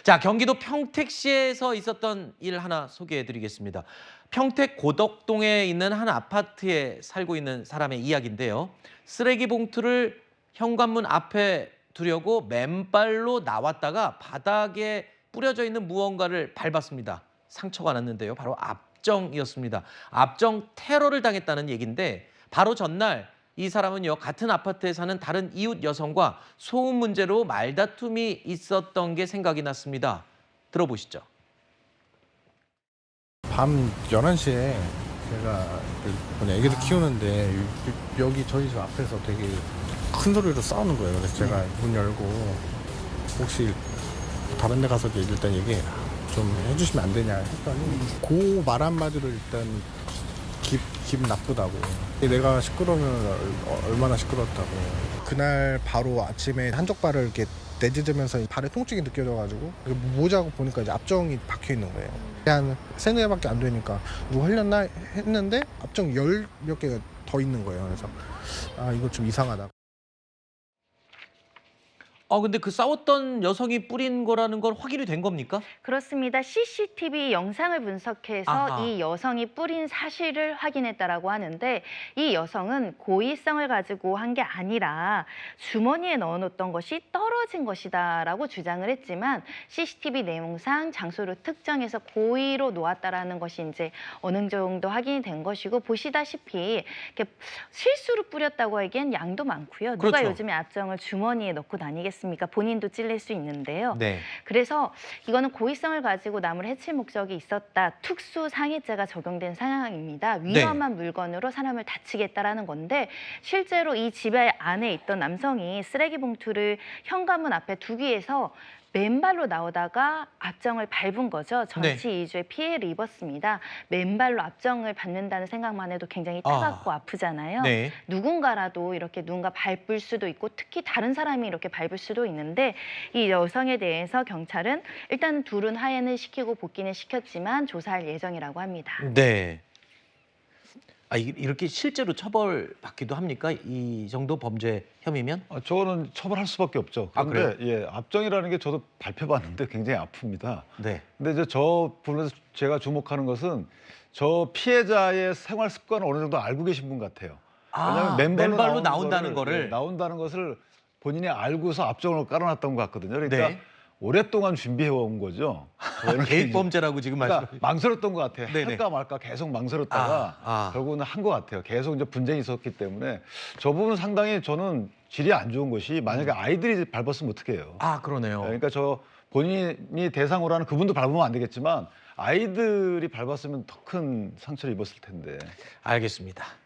자, 경기도 평택시에서 있었던 일 하나 소개해드리겠습니다. 평택 고덕동에 있는 한 아파트에 살고 있는 사람의 이야기인데요. 쓰레기 봉투를 현관문 앞에 두려고 맨발로 나왔다가 바닥에 뿌려져 있는 무언가를 밟았습니다. 상처가 났는데요. 바로 압정이었습니다. 압정 테러를 당했다는 얘기인데 바로 전날 이 사람은요, 같은 아파트에 사는 다른 이웃 여성과 소음 문제로 말다툼이 있었던 게 생각이 났습니다. 들어보시죠. 밤 11시에 제가 애기를 키우는데 여기 저희 집 앞에서 되게 큰 소리로 싸우는 거예요. 그래서 제가 문 열고 혹시 다른 데 가서 일단 얘기 좀 해주시면 안 되냐 했더니 그 말 한마디로 일단 기분 나쁘다고, 내가 시끄러우면 얼마나 시끄럽다고. 그날 바로 아침에 한쪽 발을 이렇게 내딛으면서 발에 통증이 느껴져가지고 모자고 보니까 이제 압정이 박혀 있는 거예요. 한 3-4개밖에 안 되니까 누구 흘렸나 했는데 압정 10몇 개가 더 있는 거예요. 그래서 이거 좀 이상하다. 근데 그 싸웠던 여성이 뿌린 거라는 건 확인이 된 겁니까? 그렇습니다. CCTV 영상을 분석해서 아하. 이 여성이 뿌린 사실을 확인했다라고 하는데, 이 여성은 고의성을 가지고 한 게 아니라 주머니에 넣어놓던 것이 떨어진 것이다라고 주장을 했지만, CCTV 내용상 장소를 특정해서 고의로 놓았다라는 것이 이제 어느 정도 확인이 된 것이고, 보시다시피 이렇게 실수로 뿌렸다고 하기엔 양도 많고요. 누가 그렇죠. 요즘에 압정을 주머니에 넣고 다니겠습니까? 본인도 찔릴 수 있는데요. 네. 그래서 이거는 고의성을 가지고 남을 해칠 목적이 있었다. 특수상해죄가 적용된 상황입니다. 위험한 물건으로 사람을 다치게 했다라는 건데, 실제로 이 집에 안에 있던 남성이 쓰레기 봉투를 현관문 앞에 두기 위해서 맨발로 나오다가 압정을 밟은 거죠. 전치 2주의 피해를 입었습니다. 맨발로 압정을 밟는다는 생각만 해도 굉장히 차갑고 아프잖아요. 네. 누군가라도 이렇게 누군가 밟을 수도 있고, 특히 다른 사람이 이렇게 밟을 수도 있는데, 이 여성에 대해서 경찰은 일단 둘은 하해는 시키고 복귀는 시켰지만 조사할 예정이라고 합니다. 네. 이렇게 실제로 처벌받기도 합니까? 이 정도 범죄 혐의면? 저거는 처벌할 수밖에 없죠. 그래요? 그런데 압정이라는 게 저도 발표봤는데 굉장히 아픕니다. 네. 근데 이제 저 부분에서 제가 주목하는 것은 저 피해자의 생활 습관을 어느 정도 알고 계신 분 같아요. 왜냐하면 맨발로 나온다는 거를. 나온다는 것을 본인이 알고서 압정을 깔아놨던 것 같거든요. 그러니까 네. 오랫동안 준비해온 거죠. 계획 범죄라고 지금 그러니까 말씀. 망설였던 것 같아요. 네네. 할까 말까 계속 망설였다가 결국은 한 것 같아요. 계속 이제 분쟁이 있었기 때문에 저 부분은 상당히 저는 질이 안 좋은 것이, 만약에 아이들이 밟았으면 어떡해요. 그러네요. 그러니까 저 본인이 대상으로 하는 그분도 밟으면 안 되겠지만 아이들이 밟았으면 더 큰 상처를 입었을 텐데. 알겠습니다.